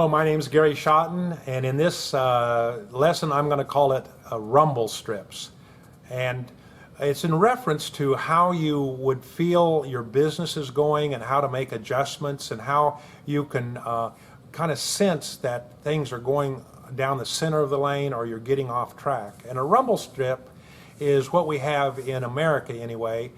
Hello, my name is Gary Schotten, and in this lesson I'm going to call it rumble strips. And it's in reference to how you would feel your business is going and how to make adjustments and how you can kind of sense that things are going down the center of the lane or you're getting off track. And a rumble strip is what we have in America anyway,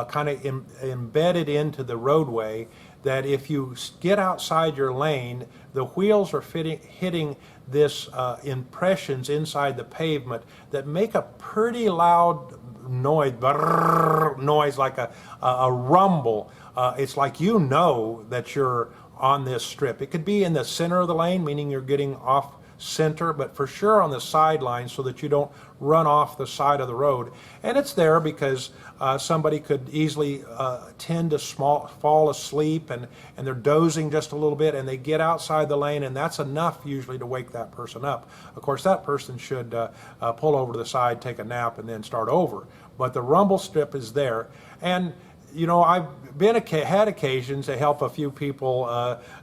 kind of embedded into the roadway, that if you get outside your lane, the wheels are hitting this impressions inside the pavement that make a pretty loud noise, noise like a rumble. It's like you know that you're on this strip. It could be in the center of the lane, meaning you're getting off center, but for sure on the sideline so that you don't run off the side of the road. And it's there because somebody could easily tend to fall asleep and they're dozing just a little bit and they get outside the lane, and that's enough usually to wake that person up. Of course, that person should pull over to the side, take a nap, and then start over. But the rumble strip is there. And you know, I've had occasions to help a few people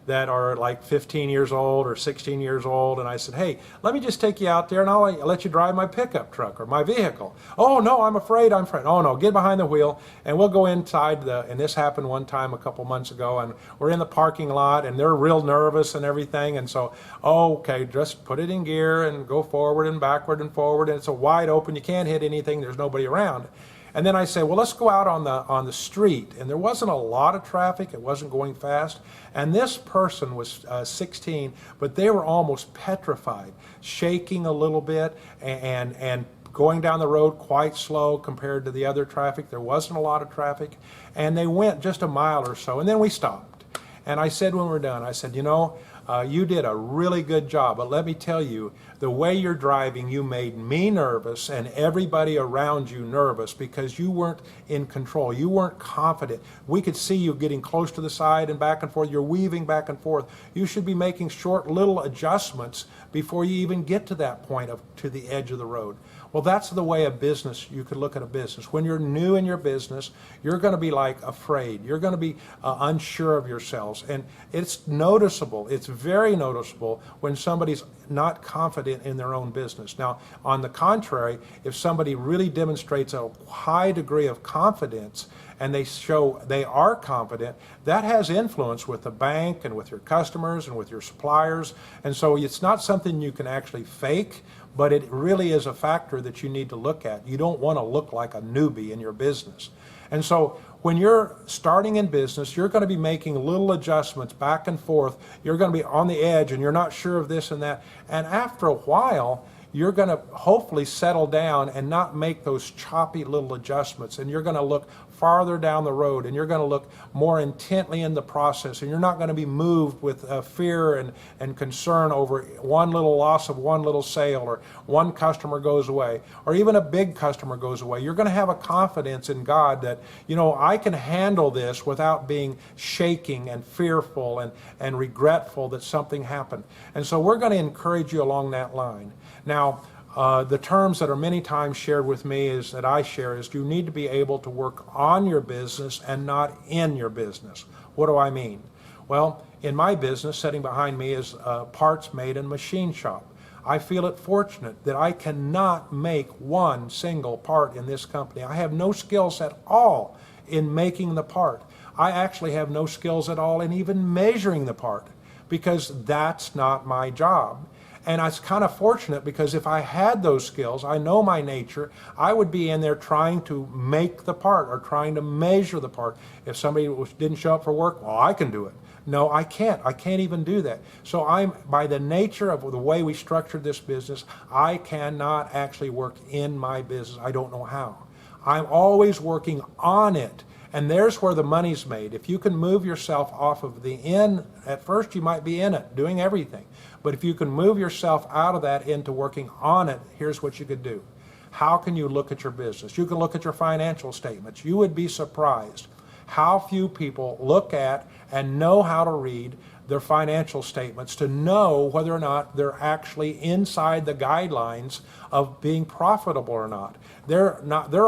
that are like 15 years old or 16 years old, and I said, hey, let me just take you out there and I'll let you drive my pickup truck or my vehicle. Oh no, I'm afraid. Oh no, get behind the wheel and we'll go inside and this happened one time a couple months ago, and we're in the parking lot and they're real nervous and everything, and so, okay, just put it in gear and go forward and backward and forward, and it's a wide open, you can't hit anything, there's nobody around. And then I said, well, let's go out on the street. And there wasn't a lot of traffic. It wasn't going fast. And this person was 16, but they were almost petrified, shaking a little bit and going down the road quite slow compared to the other traffic. There wasn't a lot of traffic. And they went just a mile or so. And then we stopped. And I said when we were done, I said, you know, you did a really good job, but let me tell you, the way you're driving, you made me nervous and everybody around you nervous because you weren't in control. You weren't confident. We could see you getting close to the side and back and forth. You're weaving back and forth. You should be making short little adjustments before you even get to that point to the edge of the road. Well, that's the way a business, you could look at a business. When you're new in your business, you're going to be like afraid. You're going to be unsure of yourselves. And it's noticeable. It's very noticeable when somebody's not confident in their own business. Now, on the contrary, if somebody really demonstrates a high degree of confidence and they show they are confident, that has influence with the bank and with your customers and with your suppliers. And so it's not something you can actually fake, but it really is a factor that you need to look at. You don't want to look like a newbie in your business. And so when you're starting in business, you're going to be making little adjustments back and forth. You're going to be on the edge and you're not sure of this and that. And after a while, you're going to hopefully settle down and not make those choppy little adjustments. And you're going to look farther down the road and you're going to look more intently in the process. And you're not going to be moved with fear and concern over one little loss of one little sale or one customer goes away or even a big customer goes away. You're going to have a confidence in God that, you know, I can handle this without being shaking and fearful and regretful that something happened. And so we're going to encourage you along that line. Now, the terms that are many times shared with me is you need to be able to work on your business and not in your business. What do I mean? Well, in my business, sitting behind me is parts made in a machine shop. I feel it fortunate that I cannot make one single part in this company. I have no skills at all in making the part. I actually have no skills at all in even measuring the part because that's not my job. And it's kind of fortunate because if I had those skills, I know my nature, I would be in there trying to make the part or trying to measure the part. If somebody didn't show up for work, well, I can do it. No, I can't. I can't even do that. So by the nature of the way we structured this business, I cannot actually work in my business. I don't know how. I'm always working on it. And there's where the money's made. If you can move yourself off of the in, at first you might be in it, doing everything. But if you can move yourself out of that into working on it, here's what you could do. How can you look at your business? You can look at your financial statements. You would be surprised how few people look at and know how to read their financial statements to know whether or not they're actually inside the guidelines of being profitable or not. They're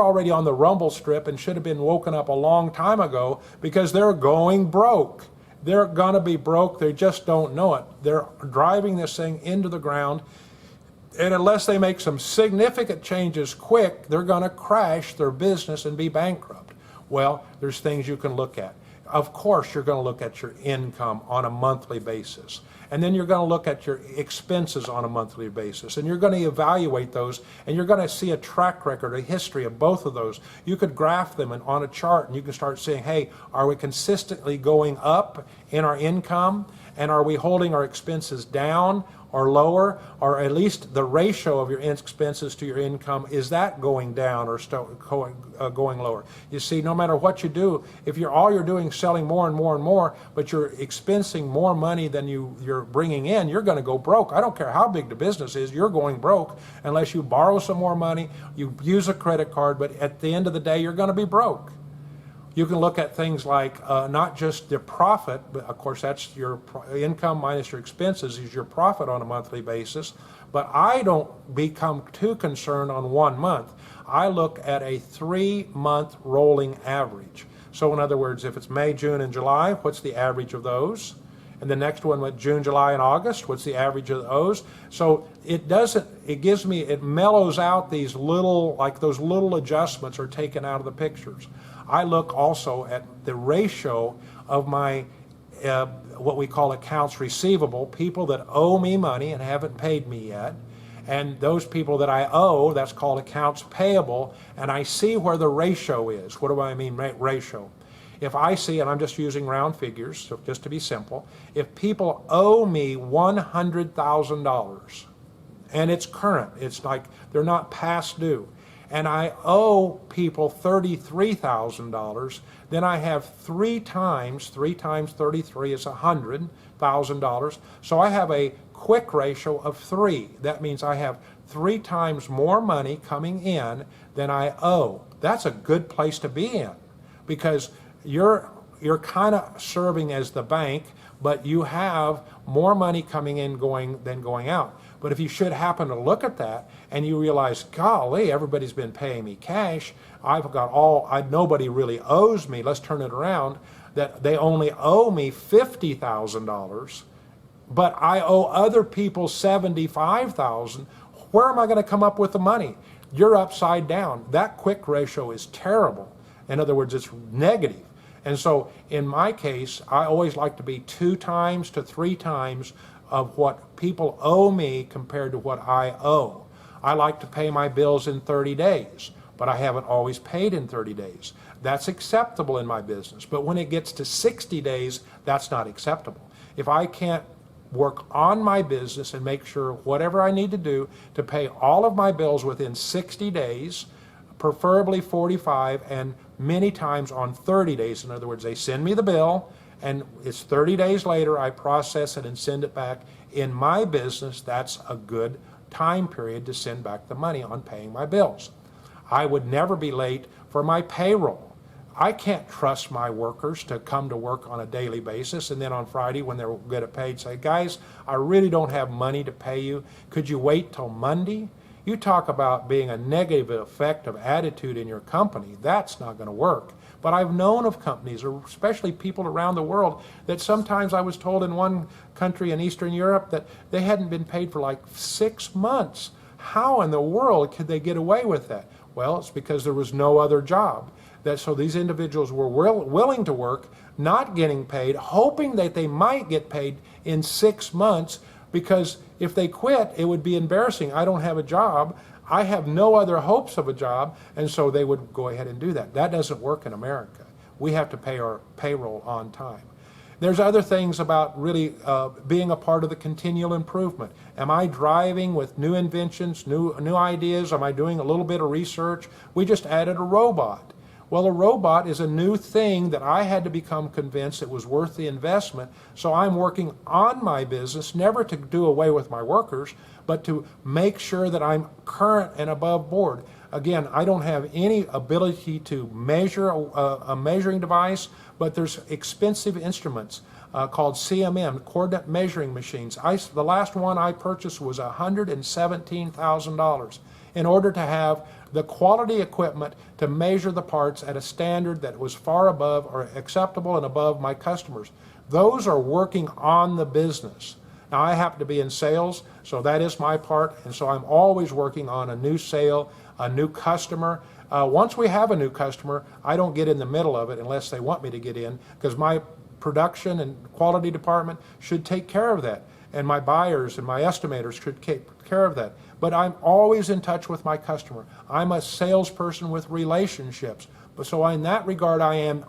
already on the rumble strip and should have been woken up a long time ago because they're going broke. they're going to be broke. They just don't know it. They're driving this thing into the ground. And unless they make some significant changes quick, they're going to crash their business and be bankrupt. Well, there's things you can look at. Of course, you're going to look at your income on a monthly basis. And then you're going to look at your expenses on a monthly basis. And you're going to evaluate those, and you're going to see a track record, a history of both of those. You could graph them on a chart, and you can start saying, hey, are we consistently going up in our income? And are we holding our expenses down or lower, or at least the ratio of your expenses to your income, is that going down or going lower? You see, no matter what you do, if all you're doing is selling more and more and more, but you're expensing more money than you're bringing in, you're going to go broke. I don't care how big the business is, you're going broke unless you borrow some more money, you use a credit card, but at the end of the day, you're going to be broke. You can look at things like not just the profit, but of course that's your income minus your expenses is your profit on a monthly basis. But I don't become too concerned on 1 month. I look at a 3-month rolling average. So in other words, if it's May, June, and July, what's the average of those? And the next one with June, July, and August, what's the average of those? So it mellows out these little, like those little adjustments are taken out of the pictures. I look also at the ratio of my what we call accounts receivable, people that owe me money and haven't paid me yet, and those people that I owe, that's called accounts payable, and I see where the ratio is. What do I mean ratio? If I see, and I'm just using round figures, so just to be simple, if people owe me $100,000, and it's current, it's like they're not past due, and I owe people $33,000, then I have 3 times 33 is $100,000. So I have a quick ratio of 3. That means I have 3 times more money coming in than I owe. That's a good place to be in, because you're kind of serving as the bank, but you have more money coming in than going out. But if you should happen to look at that and you realize, golly, everybody's been paying me cash, nobody really owes me, let's turn it around, that they only owe me $50,000, but I owe other people $75,000, where am I going to come up with the money? You're upside down. That quick ratio is terrible. In other words, it's negative. And so in my case, I always like to be 2 times to 3 times of what people owe me compared to what I owe. I like to pay my bills in 30 days, but I haven't always paid in 30 days. That's acceptable in my business. But when it gets to 60 days, that's not acceptable. If I can't work on my business and make sure whatever I need to do to pay all of my bills within 60 days, preferably 45, and many times on 30 days. In other words, they send me the bill, and it's 30 days later, I process it and send it back. In my business, that's a good time period to send back the money on paying my bills. I would never be late for my payroll. I can't trust my workers to come to work on a daily basis, and then on Friday when they're get paid, say, guys, I really don't have money to pay you. Could you wait till Monday? You talk about being a negative effect of attitude in your company. That's not going to work. But I've known of companies, or especially people around the world, that sometimes I was told in one country in Eastern Europe that they hadn't been paid for like 6 months. How in the world could they get away with that? Well, it's because there was no other job. So these individuals were willing to work, not getting paid, hoping that they might get paid in 6 months, because if they quit, it would be embarrassing. I don't have a job. I have no other hopes of a job, and so they would go ahead and do that. That doesn't work in America. We have to pay our payroll on time. There's other things about really being a part of the continual improvement. Am I driving with new inventions, new ideas? Am I doing a little bit of research? We just added a robot. Well, a robot is a new thing that I had to become convinced it was worth the investment. So I'm working on my business, never to do away with my workers, but to make sure that I'm current and above board. Again, I don't have any ability to measure a measuring device, but there's expensive instruments called CMM, coordinate measuring machines. The last one I purchased was $117,000 in order to have the quality equipment to measure the parts at a standard that was far above or acceptable and above my customers. Those are working on the business. Now, I happen to be in sales, so that is my part, and so I'm always working on a new sale, a new customer. Once we have a new customer, I don't get in the middle of it unless they want me to get in, because my production and quality department should take care of that, and my buyers and my estimators should take care of that. But I'm always in touch with my customer. I'm a salesperson with relationships. But so in that regard, I am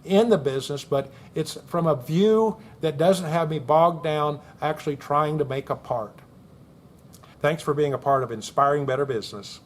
in the business, but it's from a view that doesn't have me bogged down actually trying to make a part. Thanks for being a part of Inspiring Better Business.